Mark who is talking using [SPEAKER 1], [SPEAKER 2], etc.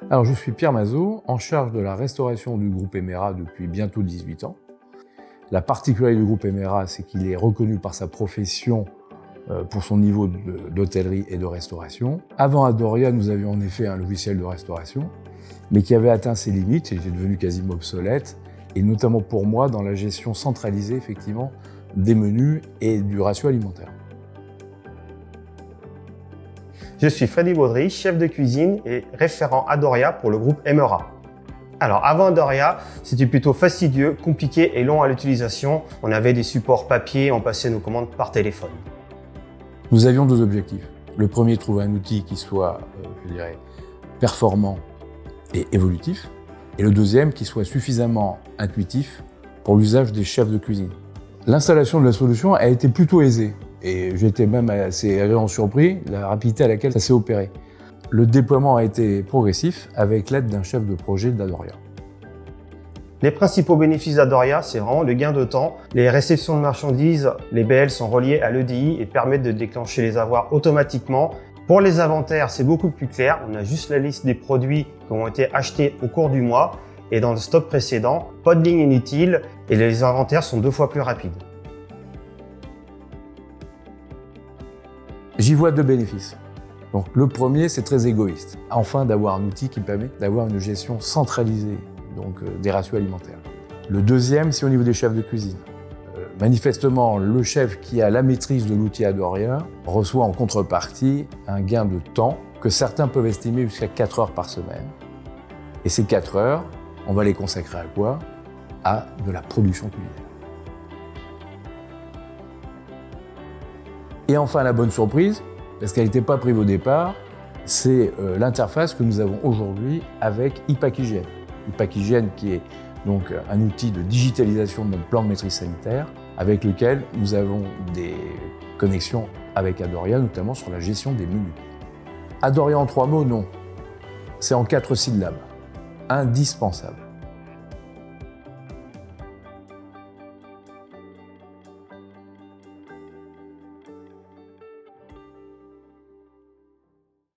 [SPEAKER 1] Alors, je suis Pierre Mazot, en charge de la restauration du groupe Emera depuis bientôt 18 ans. La particularité du groupe Emera, c'est qu'il est reconnu par sa profession pour son niveau d'hôtellerie et de restauration. Avant Adoria, nous avions en effet un logiciel de restauration, mais qui avait atteint ses limites et était devenu quasiment obsolète, et notamment pour moi dans la gestion centralisée effectivement des menus et du ratio alimentaire.
[SPEAKER 2] Je suis Freddy Baudry, chef de cuisine et référent Adoria pour le groupe Emera. Alors avant Adoria, c'était plutôt fastidieux, compliqué et long à l'utilisation. On avait des supports papier, on passait nos commandes par téléphone.
[SPEAKER 1] Nous avions deux objectifs. Le premier, trouver un outil qui soit, performant et évolutif. Et le deuxième, qui soit suffisamment intuitif pour l'usage des chefs de cuisine. L'installation de la solution a été plutôt aisée. Et j'étais même assez agréablement surpris de la rapidité à laquelle ça s'est opéré. Le déploiement a été progressif avec l'aide d'un chef de projet d'Adoria.
[SPEAKER 2] Les principaux bénéfices d'Adoria, c'est vraiment le gain de temps. Les réceptions de marchandises, les BL sont reliées à l'EDI et permettent de déclencher les avoirs automatiquement. Pour les inventaires, c'est beaucoup plus clair. On a juste la liste des produits qui ont été achetés au cours du mois et dans le stock précédent. Pas de ligne inutile et les inventaires sont 2 fois plus rapides.
[SPEAKER 1] J'y vois deux bénéfices. Donc, le premier, c'est très égoïste. Enfin, d'avoir un outil qui permet d'avoir une gestion centralisée des ratios alimentaires. Le deuxième, c'est au niveau des chefs de cuisine. Manifestement, le chef qui a la maîtrise de l'outil Adoria reçoit en contrepartie un gain de temps que certains peuvent estimer jusqu'à 4 heures par semaine. Et ces 4 heures, on va les consacrer à quoi? À de la production culinaire. Et enfin, la bonne surprise, parce qu'elle n'était pas prévue au départ, c'est l'interface que nous avons aujourd'hui avec Hygiene. Hygiene qui est donc un outil de digitalisation de notre plan de maîtrise sanitaire avec lequel nous avons des connexions avec Adoria, notamment sur la gestion des menus. Adoria en 3 mots, non. C'est en 4 syllabes. Indispensable.